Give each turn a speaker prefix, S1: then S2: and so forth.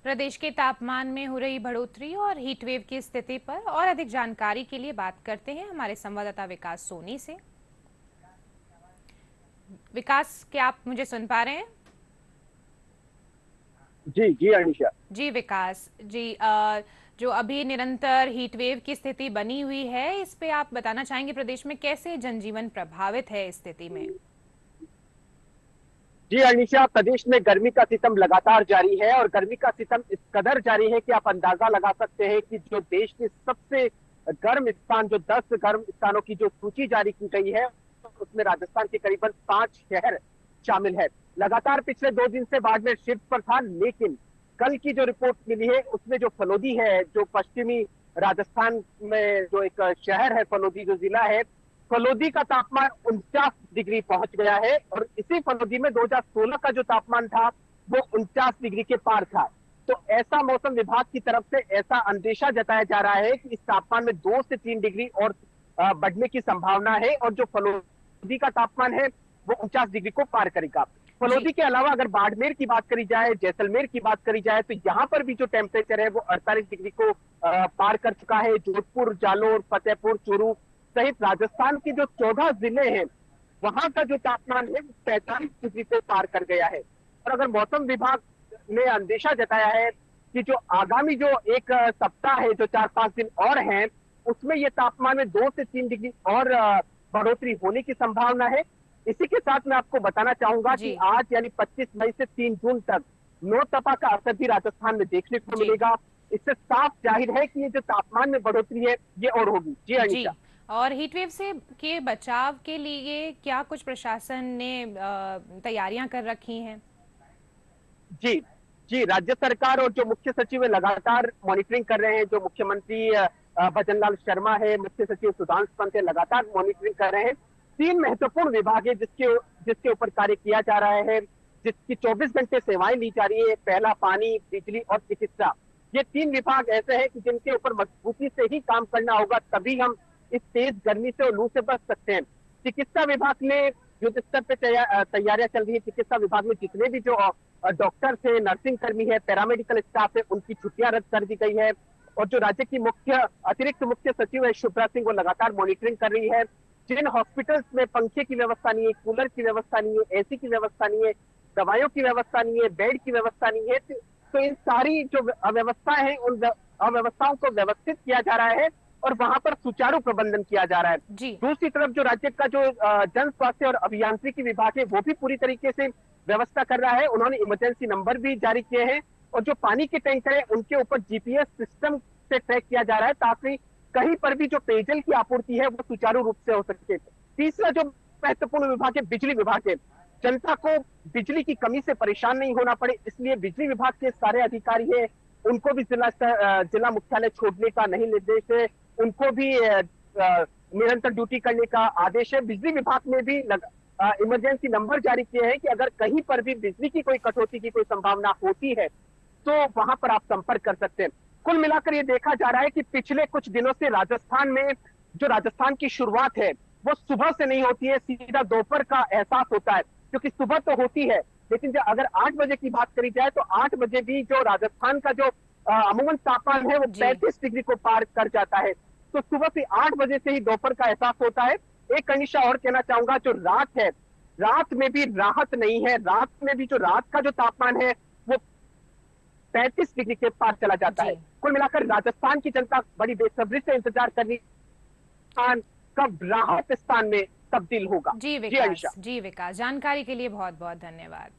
S1: प्रदेश के तापमान में हो रही बढ़ोतरी और हीट वेव की स्थिति पर और अधिक जानकारी के लिए बात करते हैं हमारे संवाददाता विकास सोनी से। विकास, क्या आप मुझे सुन पा रहे हैं?
S2: जी जी अनिशा।
S1: जी विकास जी, जो अभी निरंतर हीट वेव की स्थिति बनी हुई है, इस पे आप बताना चाहेंगे प्रदेश में कैसे जनजीवन प्रभावित है इस स्थिति में?
S2: जी अनिशा, प्रदेश में गर्मी का सितम लगातार जारी है और गर्मी का सितम इस कदर जारी है कि आप अंदाजा लगा सकते हैं कि जो देश के सबसे गर्म स्थान, जो 10 गर्म स्थानों की जो सूची जारी की गई है, उसमें राजस्थान के करीबन 5 शहर शामिल है। लगातार पिछले 2 दिन से बाड़मेर शीर्ष पर था, लेकिन कल की जो रिपोर्ट मिली है उसमें जो फलोदी है, जो पश्चिमी राजस्थान में जो एक शहर है फलोदी, जो जिला है, फलोदी का तापमान 49 डिग्री पहुंच गया है और इसी फलोदी में 2016 का जो तापमान था वो 49 डिग्री के पार था। तो ऐसा मौसम विभाग की तरफ से ऐसा अंदेशा जताया जा रहा है कि इस तापमान में 2 से 3 डिग्री और बढ़ने की संभावना है और जो फलोदी का तापमान है वो 49 डिग्री को पार करेगा।
S1: जी।
S2: फलोदी के अलावा अगर बाड़मेर की बात करी जाए, जैसलमेर की बात करी जाए, तो यहाँ पर भी जो टेम्परेचर है वो 48 डिग्री को पार कर चुका है। जोधपुर, जालोर, फतेहपुर, चूरू सहित राजस्थान के जो 14 जिले हैं वहां का जो तापमान है 45 डिग्री को पार कर गया है। और अगर मौसम विभाग ने अंदेशा जताया है कि जो आगामी जो एक सप्ताह है, जो 4-5 दिन और हैं, उसमें ये तापमान में 2 से 3 डिग्री और बढ़ोतरी होने की संभावना है। इसी के साथ मैं आपको बताना चाहूंगा कि
S1: जी।
S2: आज यानी 25 मई से 3 जून तक नौतपा का असर भी राजस्थान में देखने को
S1: जी।
S2: मिलेगा। इससे साफ जाहिर है कि ये जो तापमान में बढ़ोतरी है ये और होगी। जी
S1: जी।
S2: अनिशा।
S1: और हीट वेव से के बचाव के लिए क्या कुछ प्रशासन ने तैयारियां कर रखी हैं?
S2: जी जी, राज्य सरकार और जो मुख्य सचिव है लगातार मॉनिटरिंग कर रहे हैं। जो मुख्यमंत्री भजन लाल शर्मा है, मुख्य सचिव सुधांशु पंत है, लगातार मॉनिटरिंग कर रहे हैं। 3 महत्वपूर्ण विभाग है जिसके जिसके ऊपर कार्य किया जा रहा है, जिसकी 24 घंटे सेवाएं ली जा रही है। पहला पानी, बिजली और चिकित्सा, ये 3 विभाग ऐसे हैं कि जिनके ऊपर मजबूती से ही काम करना होगा, तभी हम इस तेज गर्मी से और लू से बच सकते हैं। चिकित्सा विभाग ने युद्ध स्तर पे तैयारियां चल रही है। चिकित्सा विभाग में जितने भी जो डॉक्टर्स है, नर्सिंग कर्मी है, पैरामेडिकल स्टाफ है, उनकी छुट्टियां रद्द कर दी गई है। और जो राज्य की अतिरिक्त मुख्य सचिव है शुभ्रा सिंह, वो लगातार मॉनिटरिंग कर रही है। जिन हॉस्पिटल्स में पंखे की व्यवस्था नहीं है, कूलर की व्यवस्था नहीं है, एसी की व्यवस्था नहीं है, दवाइयों की व्यवस्था नहीं है, बेड की व्यवस्था नहीं है, तो इन सारी जो अव्यवस्था है उन अव्यवस्थाओं को व्यवस्थित किया जा रहा है और वहां पर सुचारू प्रबंधन किया जा रहा है।
S1: जी।
S2: दूसरी तरफ जो राज्य का जो जन स्वास्थ्य और अभियांत्रिकी विभाग है वो भी पूरी तरीके से व्यवस्था कर रहा है। उन्होंने इमरजेंसी नंबर भी जारी किए हैं और जो पानी के टैंकर है उनके ऊपर जीपीएस सिस्टम से ट्रैक किया जा रहा है, ताकि कहीं पर भी जो पेयजल की आपूर्ति है वो सुचारू रूप से हो सके। तीसरा जो महत्वपूर्ण विभाग है बिजली विभाग है। जनता को बिजली की कमी से परेशान नहीं होना पड़े, इसलिए बिजली विभाग के सारे अधिकारी है उनको भी जिला मुख्यालय छोड़ने का नहीं निर्देश है, उनको भी निरंतर ड्यूटी करने का आदेश है। बिजली विभाग ने भी इमरजेंसी नंबर जारी किए हैं कि अगर कहीं पर भी बिजली की कोई कटौती की कोई संभावना होती है तो वहां पर आप संपर्क कर सकते हैं। कुल मिलाकर ये देखा जा रहा है कि पिछले कुछ दिनों से राजस्थान में जो राजस्थान की शुरुआत है वो सुबह से नहीं होती है, सीधा दोपहर का एहसास होता है। क्योंकि सुबह तो होती है, लेकिन जब अगर 8 बजे की बात करी जाए तो 8 बजे भी जो राजस्थान का जो अमूमन तापमान है वो
S1: जी।
S2: 35 डिग्री को पार कर जाता है। तो सुबह से 8 बजे से ही दोपहर का एहसास होता है। एक अनिशा और कहना चाहूंगा, जो रात है, रात में भी राहत नहीं है। रात में भी जो रात का जो तापमान है वो 35 डिग्री के पार चला जाता है।
S1: जी।
S2: कुल मिलाकर राजस्थान की जनता बड़ी बेसब्री से इंतजार कर रही है कब राहत स्थान में तब्दील होगा।
S1: जी
S2: जी अनिशा।
S1: विकास, जी विकास, जानकारी के लिए बहुत बहुत धन्यवाद।